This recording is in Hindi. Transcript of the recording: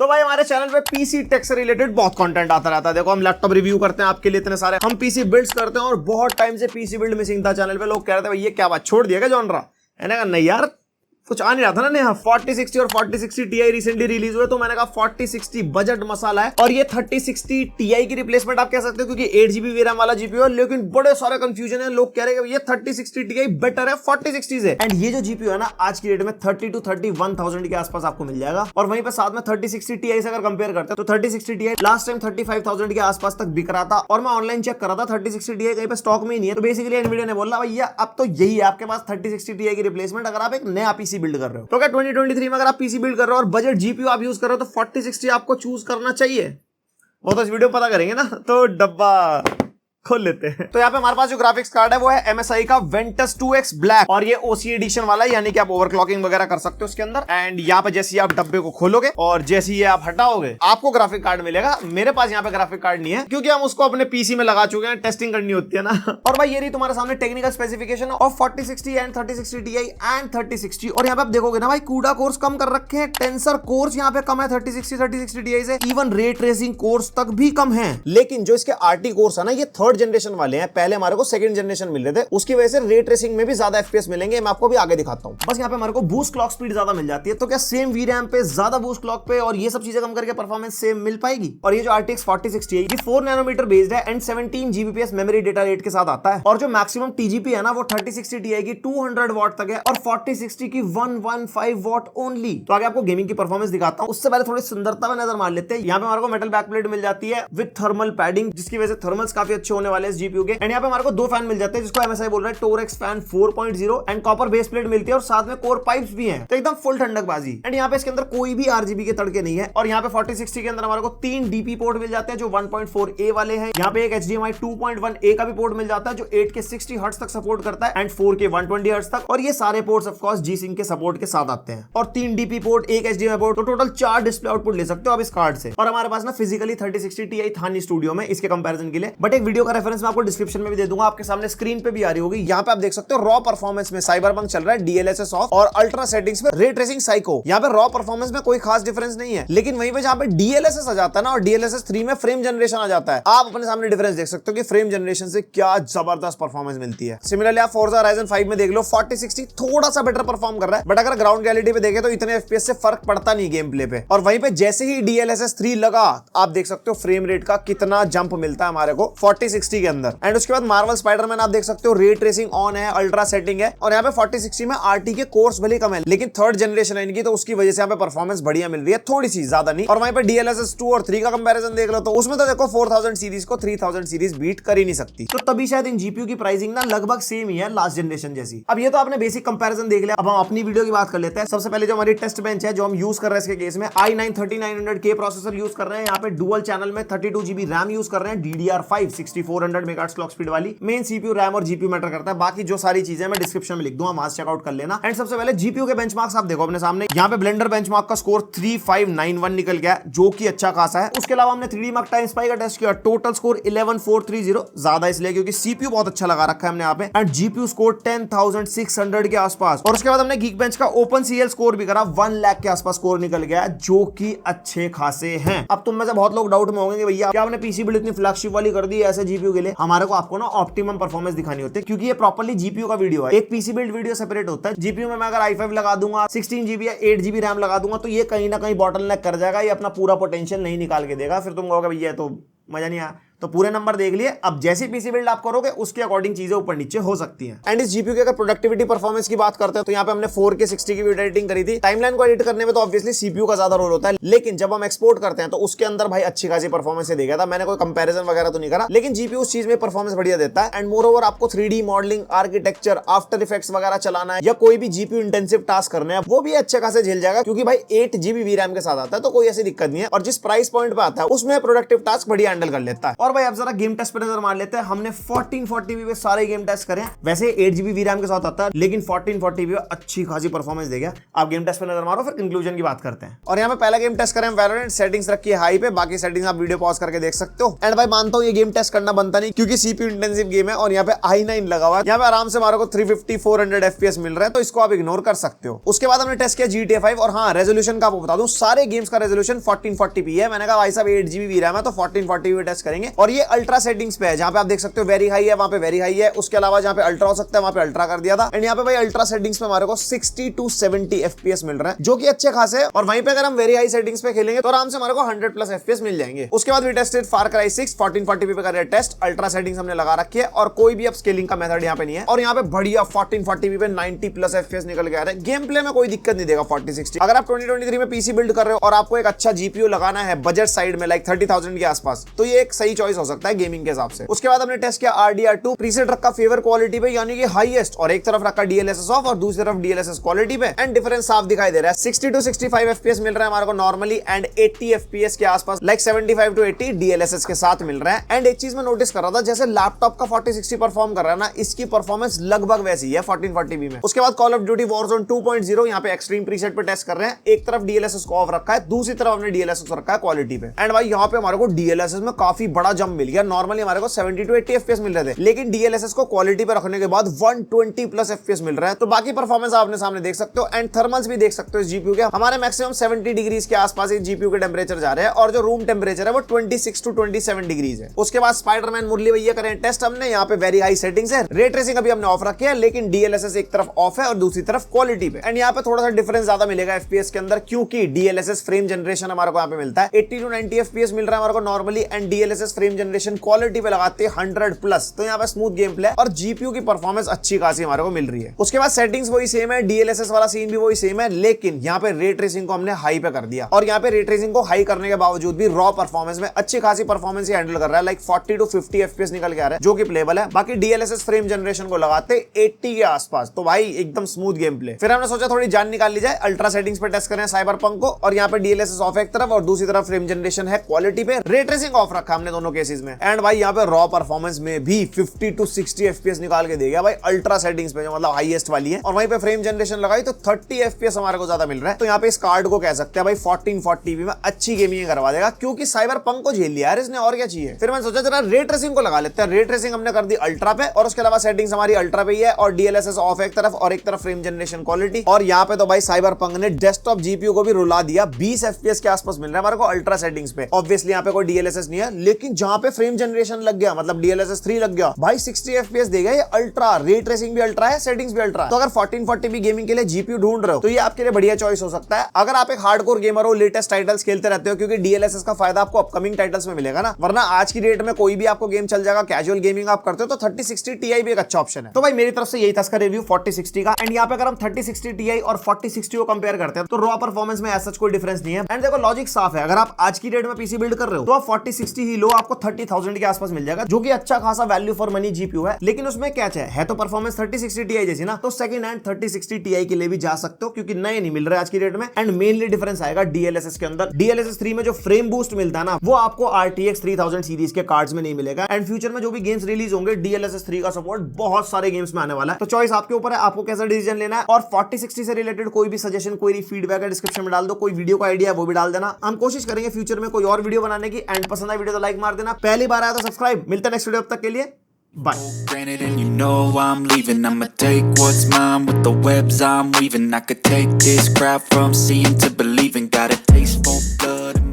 तो भाई हमारे चैनल पे पीसी टेक से रिलेटेड बहुत कंटेंट आता रहता है। देखो हम लैपटॉप रिव्यू करते हैं आपके लिए इतने सारे, हम पीसी बिल्ड्स करते हैं और बहुत टाइम से पीसी बिल्ड मिसिंग था चैनल पे। लोग कह रहे थे भाई ये क्या बात, छोड़ दिया क्या जॉनरा? मैंने कहा नहीं यार, कुछ आ नहीं रहा था ना नया। 4060 और 4060 Ti रिसेंटली रिलीज हुए, तो मैंने कहा 4060 बजट मसाला है और ये 3060 Ti की रिप्लेसमेंट आप कह सकते हो, क्योंकि 8GB VRAM वाला जीपीयू है। लेकिन बड़े सारे कंफ्यूजन है, लोग कह रहे हैं कि ये 3060 Ti बेटर है 4060 से। एंड ये जो जीपीयू है ना आज की डेट में 30 to 31,000 के आसपास आपको मिल जाएगा। और वहीं पर साथ में 3060 Ti से अगर कंपेयर करते हैं तो 3060 Ti लास्ट टाइम 35,000 के आसपास तक बिक रहा था। और मैं ऑनलाइन चेक कर रहा था 3060 Ti कहीं पे स्टॉक में ही नहीं है। तो बेसिकली एनवीडिया ने बोला भैया अब तो यही है आपके पास 3060 Ti की रिप्लेसमेंट अगर आप एक नया पीसी बिल्ड कर रहे हो। तो क्या 2023 में अगर आप पीसी बिल्ड कर रहे हो और बजट जीपीयू आप यूज कर रहे हो तो 4060 आपको चूज करना चाहिए। वो तो इस वीडियो में पता करेंगे ना, तो डब्बा खोल लेते हैं। तो यहाँ पे हमारे पास जो ग्राफिक्स कार्ड है वो है MSI का Ventus 2X ब्लैक और ये OC एडिशन वाला है, यानी कि आप ओवरक्लॉकिंग वगैरह कर सकते हो उसके अंदर। एंड यहाँ पे जैसे ही आप डब्बे को खोलोगे और जैसे ही आप हटाओगे आपको ग्राफिक कार्ड मिलेगा। मेरे पास यहाँ पे ग्राफिक कार्ड नहीं है क्योंकि हम उसको अपने पीसी में लगा चुके हैं, टेस्टिंग करनी होती है ना। और भाई ये रही तुम्हारे सामने technical specification of 4060 and 3060 Ti and 3060। और यहाँ पे आप देखोगे ना भाई CUDA कोर्स कम कर रखे हैं, टेंसर कोर्स यहाँ पे कम है 3060 Ti से, इवन रे ट्रेसिंग कोर्स तक भी कम है। लेकिन जो इसके RT कोर्स है ना ये थर्ड जनरेशन वाले हैं, पहले हमारे को सेकंड जनरेशन मिल रहे थे, उसकी वजह से रे ट्रेसिंग में भी ज्यादा एफपीएस मिलेंगे। मैं आपको भी आगे दिखाता हूं। बस यहाँ पे हमारे को बूस्ट क्लॉक स्पीड ज्यादा मिल जाती है। तो क्या सेम VRAM पे ज्यादा बूस्ट क्लॉक पे और ये सब चीजें कम करके परफॉर्मेंस सेम मिल पाएगी? और ये जो RTX 4060 है ये 4 नैनोमीटर बेस्ड है and 17 Gbps memory data rate के साथ आता है। और जो मैक्सिमम TGP है ना वो 3060 Ti की 200 वॉट तक है और 4060 की 115 वॉट ओनली। तो आगे आपको गेमिंग की परफॉर्मेंस दिखाता हूं, उससे पहले थोड़ी सुंदरता में नजर मार लेते हैं। यहाँ पे हमारे को मेटल बैकप्लेट मिल जाती है विद थर्मल पैडिंग, जिसकी वजह से थर्मल्स काफी अच्छे होने वाले हैं इस जीपीयू के। एंड यहाँ पे हमारे को दो फैन मिल जाते हैं जिसको MSI बोल रहा है Torex fan 4.0 and copper base plate मिलती है और साथ में कोर पाइप्स भी हैं, तो एकदम फुल ठंडक बाजी। एंड यहाँ पे इसके अंदर कोई भी RGB के तड़के नहीं है। और यहाँ पे 4060 के अंदर हमारे को 3 DP पोर्ट मिल जाते हैं जो 1.4A वाले हैं। यहाँ पे एक HDMI 2.1A का भी पोर्ट मिल जाता है जो 8K 60 हर्ट्ज तक सपोर्ट करता है एंड 4K 120 हर्ट्ज तक। और ये सारे पोर्ट्स ऑफ कोर्स G-Sync के सपोर्ट के साथ आते हैं। और 3 DP पोर्ट, एक HDMI पोर्ट, तो टोटल 4 डिस्प्ले आउटपुट ले सकते हो आप इस कार्ड से। और हमारे पास ना फिजिकली 3060 Ti था नहीं स्टूडियो में इसके कंपैरिजन के लिए, बट एक वीडियो का रेफरेंस मैं आपको डिस्क्रिप्शन में भी दे दूंगा, आपके सामने स्क्रीन पे भी आ रही होगी। यहाँ पे आप देख सकते हो रॉ परफॉर्मेंस में साइबरपंक चल रहा है DLSS ऑफ और अल्ट्रा सेटिंग्स में रे ट्रेसिंग साइको। यहाँ पे रॉ परफॉर्मेंस में कोई खास डिफरेंस नहीं है, लेकिन वहीं पे जहाँ पे DLSS आ जाता है ना और DLSS 3 में फ्रेम जनरेशन आ जाता है, आप अपने सामने डिफरेंस देख सकते हो कि फ्रेम जनरेशन से क्या जबरदस्त परफॉर्मेंस मिलती है। सिमिलरली आप Forza Horizon 5 में देख लो 4060 थोड़ा सा बेटर परफॉर्म कर रहा है, बट अगर ग्राउंड रियलिटी पे देखें तो इतने FPS से फर्क पड़ता नहीं गेम प्ले पे। और वहीं पे जैसे ही DLSS 3 लगा आप देख सकते हो फ्रेम रेट का कितना जंप मिलता है हमारे को 4060 के अंदर। एंड उसके बाद मार्वल स्पाइडरमैन आप देख सकते हो रे ट्रेसिंग ऑन है, अल्ट्रा सेटिंग है। और यहाँ पे 4060 में RT के कोर्स भले कम है, लेकिन थर्ड जनरेशन है इनकी, तो उसकी वजह से यहाँ पे परफॉर्मेंस बढ़िया मिल रही है, थोड़ी सी ज्यादा नहीं। और वहीं पे DLSS 2 और 3 का कंपैरिजन देख लो तो उसमें तो देखो 4000 सीरीज को 3000 सीरीज बीट कर ही नहीं सकती। तो तभी शायद इन जीपीयू की प्राइसिंग ना लगभग सेम ही है लास्ट जनरेशन जैसी। अब ये तो आपने बेसिक कंपैरिजन देख लिया, अब हम अपनी वीडियो की बात कर लेते हैं। सबसे पहले जो हमारी टेस्ट बेंच है जो हम यूज कर रहे हैं इसके केस में i9 3900K प्रोसेसर यूज कर रहे हैं। यहाँ पे डुअल चैनल में 32GB रैम यूज कर रहे हैं, DDR5 6400 मेगाहर्ट्ज क्लॉक स्पीड वाली। मेन सीपीयू, रैम और जीपीयू मैटर करता है, बाकी जो सारी चीजें मैं डिस्क्रिप्शन में लिख दूंगा, वहां से चेकआउट कर लेना। एंड सबसे पहले जीपीयू के बेंचमार्क्स आप देखो अपने सामने। यहाँ पे ब्लेंडर बेंचमार्क का स्कोर 3591 निकल गया जो कि अच्छा खासा है। उसके अलावा हमने 3D Mark Time Spy का टेस्ट किया, टोटल स्कोर 11430, ज्यादा इसलिए क्योंकि सीपीयू बहुत अच्छा लगा रखा है हमने यहाँ पे। एंड जीपीयू स्कोर 10600 के आसपास। और उसके बाद हमने Geekbench का OpenCL स्कोर भी करा, 1 लाख के आसपास स्कोर निकल गया जो कि अच्छे खासे हैं। अब तुम में से बहुत लोग डाउट में होंगे भैया क्या आपने पीसी बिल्ड इतनी फ्लैगशिप वाली कर दी ऐसे जीपीयू के लिए? हमारे को आपको ना ऑप्टिमम परफॉर्मेंस दिखानी होती है क्योंकि ये प्रॉपर्ली जीपीयू का वीडियो है, एक पीसी बिल्ड वीडियो सेपरेट होता है। जीपीयू में मैं अगर i5 लगा दूंगा, 16GB या 8GB रैम लगा दूंगा तो ये कहीं ना कहीं बॉटलनेक कर जाएगा, ये अपना पूरा पोटेंशियल नहीं निकाल के देगा। फिर तुम कहोगे भैया तो मजा नहीं आया। तो पूरे नंबर देख लिए। अब जैसी पीसी बिल्ड आप करोगे उसके अकॉर्डिंग चीजें ऊपर नीचे हो सकती हैं। एंड इस जीपीयू के अगर प्रोडक्टिविटी परफॉर्मेंस की बात करते हैं तो यहाँ पे हमने 4K 60 की वीडियो एडिटिंग करी थी। टाइमलाइन को एडिट करने में तो ऑब्वियसली सीपीयू का ज्यादा रोल होता है, लेकिन जब हम एक्सपोर्ट करते हैं तो उसके अंदर भाई अच्छी खासी परफॉर्मेंस देखा था। मैंने कोई कंपैरिजन वगैरह तो नहीं करा, लेकिन जीपीयू उस चीज में परफॉर्मेंस बढ़िया देता है। एंड मोर ओवर आपको 3D modelling, architecture, after effects वगैरह चलाना है या कोई भी जीपीयू इंटेंसिव टास्क करने हैं वो भी अच्छे खासे झेल जाएगा क्योंकि भाई 8GB VRAM के साथ आता है, तो कोई ऐसी दिक्कत नहीं है। और जिस प्राइस पॉइंट पे आता है उसमें प्रोडक्टिव टास्क बढ़िया हैंडल कर लेता है। और भाई अब जरा गेम टेस्ट पे नजर मार लेते हैं। हमने 1440p पे सारे गेम टेस्ट करे हैं। वैसे 8GB VRAM के साथ आता है, लेकिन 1440p पे अच्छी खासी परफॉर्मेंस देगा। आप गेम टेस्ट पे नजर मारो, फिर कंक्लूजन की बात करते हैं। और यहाँ पे पहला गेम टेस्ट करें वैलोरेंट, सेटिंग्स रखी है हाई पे, बाकी सेटिंग्स आप वीडियो पॉज करके देख सकते हो। एंड भाई मानता हूँ ये गेम टेस्ट करना बनता नहीं, क्योंकि CPU इंटेंसिव गेम है और यहाँ पे i9 लगा हुआ है। यहाँ पे आराम से हमारे को 350-400 FPS मिल रहा है, तो इसको आप इग्नोर कर सकते हो। उसके बाद हमने टेस्ट किया GTA 5, और हाँ रेजोल्यूशन का आपको बता दूं, सारे गेम्स का रेजोल्यूशन 1440p है। मैंने कहा भाई साहब 8GB VRAM है तो 1440p टेस्ट करेंगे, और ये अल्ट्रा सेटिंग्स पे है। जहां पे आप देख सकते हो वेरी हाई है, वहां पे वेरी हाई है। उसके अलावा जहां पे अल्ट्रा हो सकता है वहां पे अल्ट्रा कर दिया था। एंड यहाँ पे भाई अल्ट्रा सेटिंग्स पे हमारे को 60 to 70 FPS मिल रहा है, जो कि अच्छे खासे है। और वहीं पे अगर हम वेरी हाई सेटिंग्स पे खेलेंगे तो आराम से हमारे को 100+ FPS मिल जाएंगे। उसके बाद we tested far cry 6 1440p पे कर रहे टेस्ट। अल्ट्रा सेटिंग्स हमने लगा रखी है, और कोई भी अब स्केलिंग का मेथड यहाँ पे नहीं है। और यहाँ पे बढ़िया 1440p पे 90+ FPS निकल के आ रहा है। गेम प्ले में कोई दिक्कत नहीं देगा 4060। अगर आप 2023 में पीसी बिल्ड कर रहे हो और आपको एक अच्छा जीपीयू लगाना है बजट साइड में, लाइक 30,000 के आसपास, तो ये एक सही चॉइस हो सकता है गेमिंग के हिसाब से। उसके बाद हमने टेस्ट किया RDR2, प्रीसेट रखा फेवर क्वालिटी पे, यानी कि हाईएस्ट, और एक तरफ रखा DLSS ऑफ और दूसरी तरफ DLSS क्वालिटी पे। एंड डिफरेंस साफ दिखाई दे रहा है। 60 to 65 FPS मिल रहा है हमारे को नॉर्मली, एंड 80 FPS के आसपास, लाइक 75 to 80 DLSS के साथ मिल रहा है। एंड एक चीज मैं नोटिस कर रहा था, जैसे लैपटॉप का 4060 परफॉर्म कर रहा है ना, इसकी परफॉर्मेंस लगभग वैसी है 1440p में। उसके बाद कॉल ऑफ ड्यूटी वॉरज़ोन 2.0, यहाँ पे एक्सट्रीम प्रीसेट पे टेस्ट कर रहे हैं। एक तरफ DLSS को ऑफ रखा है, दूसरी तरफ हमने DLSS रखा है क्वालिटी पे। एंड भाई यहाँ पे हमारे को DLSS में काफी बड़ा जंप मिल गया। नॉर्मली हमारे को 70 to 80 FPS मिल रहे थे, लेकिन DLSS को क्वालिटी पे रखने के बाद 120+ FPS मिल रहा है। तो बाकी परफॉर्मेंस आप अपने सामने देख सकते हो, एंड थर्मल्स भी देख सकते हो इस जीपीयू के। हमारे मैक्सिमम 70 डिग्रीज के आसपास इस जीपीयू के टेम्परेचर जा रहे हैं, और जो रूम टेम्परेचर है वो 26 to 27 डिग्रीज है। उसके बाद स्पाइडरमैन मुरली भैया करें टेस्ट हमने। यहाँ पे वेरी हाई सेटिंग्स है, रे ट्रेसिंग अभी हमने ऑफ रखी है, लेकिन DLSS एक तरफ ऑफ है और दूसरी तरफ क्वालिटी पे। एंड यहाँ पे थोड़ा सा डिफरेंस ज्यादा मिलेगा FPS के अंदर, क्योंकि DLSS फ्रेम जनरेशन हमारे को यहाँ पे मिलता है 80 to 90 FPS मिल रहा है हमारे को normally, and DLSS frame generation quality पे लगाते हैं 100+। तो यहाँ पे स्मूथ गेम प्ले और जीपीयू की परफॉर्मेंस अच्छी खासी हमारे को मिल रही है। उसके बाद सेटिंग्स वही सेम है, DLSS वाला सीन भी वही सेम है, लेकिन यहाँ पे रे ट्रेसिंग को हमने हाई पे कर दिया। और यहाँ पे रे ट्रेसिंग को हाई करने के बावजूद भी रॉ परफॉर्मेंस में अच्छी खासी परफॉर्मेंस हैंडल कर रहा है, लाइक 40 to 50 FPS निकल के आ रहा है, जो कि प्लेबल है। बाकी DLSS फ्रेम जनरेशन को लगाते 80 के आसपास, तो भाई एकदम स्मूथ गेम प्ले। फिर हमने सोचा थोड़ी जान निकाल ली जाए, अल्ट्रा सेटिंग्स पे टेस्ट करें साइबरपंक को, और यहाँ पे DLSS ऑफ एक तरफ और दूसरी तरफ फ्रेम जनरेशन है क्वालिटी पे। रे ट्रेसिंग ऑफ रखा हमने दोनों केसेस में। एंड भाई यहाँ पे रॉ परफॉर्मेंस में भी 50 to 60 FPS निकाल के देगा भाई अल्ट्रा सेटिंग्स पे, जो मतलब हाईएस्ट वाली है। और वहीं पे फ्रेम जनरेशन लगाई तो 30 FPS हमारे को ज्यादा मिल रहा है। तो यहाँ पे इस कार्ड को कह सकते हैं भाई 1440p में अच्छी गेमिंग करवा देगा, क्योंकि साइबरपंक को झेल लिया यार इसने, और क्या चाहिए। फिर मैंने सोचा जरा रे ट्रेसिंग को लगा लेते हैं। रे ट्रेसिंग हमने कर दी अल्ट्रा पे, और उसके अलावा सेटिंग्स हमारी अल्ट्रा पे ही है, और DLSS ऑफ एक तरफ और एक तरफ फ्रेम जनरेशन क्वालिटी। और यहाँ पे तो भाई साइबरपंक ने डेस्कटॉप जीपीयू को भी रुला दिया, 20 FPS के आसपास मिल रहा है हमारे को अल्ट्रा सेटिंग्स पे। ऑब्वियसली यहाँ पे कोई DLSS नहीं है, लेकिन जहां पे फ्रेम जनरेशन लग गया, मतलब DLSS 3 लग गया, भाई 60 FPS देगा ये अल्ट्रा। रे ट्रेसिंग भी अल्ट्रा है, सेटिंग्स भी अल्ट्रा। तो अगर 1440p गेमिंग के लिए जीपीयू ढूंढ रहे हो तो ये आपके लिए बढ़िया चॉइस हो सकता है। अगर आप एक हार्डकोर गेमर हो, लेटेस्ट टाइटल्स खेलते रहते हो, क्योंकि DLSS का फायदा आपको अपकमिंग टाइटल्स में मिलेगा ना, वरना आज की डेट में कोई भी आपको गेम चल जाएगा। कैजुअल गेमिंग आप करते हो तो 3060 Ti भी एक अच्छा ऑप्शन है। तो भाई मेरी तरफ से यही था इसका रिव्यू 4060 का। एंड यहाँ पे अगर हम 3060 Ti और 4060 को कंपेयर करते हैं तो रॉ परफॉर्मेंस में ऐसा कोई डिफरेंस नहीं है। एंड देखो लॉजिक साफ है, अगर आप आज की डेट में पीसी बिल्ड कर रहे हो तो आप 4060 ही लो, आपको 30,000 के आसपास मिल जाएगा, जो कि अच्छा खासा वैल्यू फॉर मनी जीपीयू है। लेकिन उसमें क्या है तो परफॉर्मेंस 3060 Ti जैसी ना, तो सेकंड हैंड 3060 Ti के लिए भी जा सकते हो, क्योंकि नए नहीं मिल रहे आज की डेट में। एंड मेनली डिफरेंस आएगा DLSS के अंदर। DLSS 3 में जो फ्रेम बूस्ट मिलता है ना, वो आपको RTX 3000 सीरीज के कार्ड्स में नहीं मिलेगा। एंड फ्यूचर में जो भी गेम्स रिलीज होंगे, DLSS 3 का सपोर्ट बहुत सारे गेम्स में आने वाला है। तो चॉइस आपके ऊपर है, आपको कैसा डिसीजन लेना है। और 4060 से रिलेटेड कोई भी सजेशन, कोई फीडबैक है डिस्क्रिप्शन में डाल दो, कोई वीडियो का आइडिया है वो भी डाल देना। हम कोशिश करेंगे फ्यूचर में कोई और वीडियो बनाने की। एंड पसंद आए वीडियो तो लाइक मार देना, पहली बार आया तो सब्सक्राइब। मिलते हैं नेक्स्ट वीडियो, अब तक के लिए bye. Granted, and you know I'm leaving. I'ma take what's mine with the webs I'm weaving. I could take this crowd from seeing to believing. Got a taste for blood.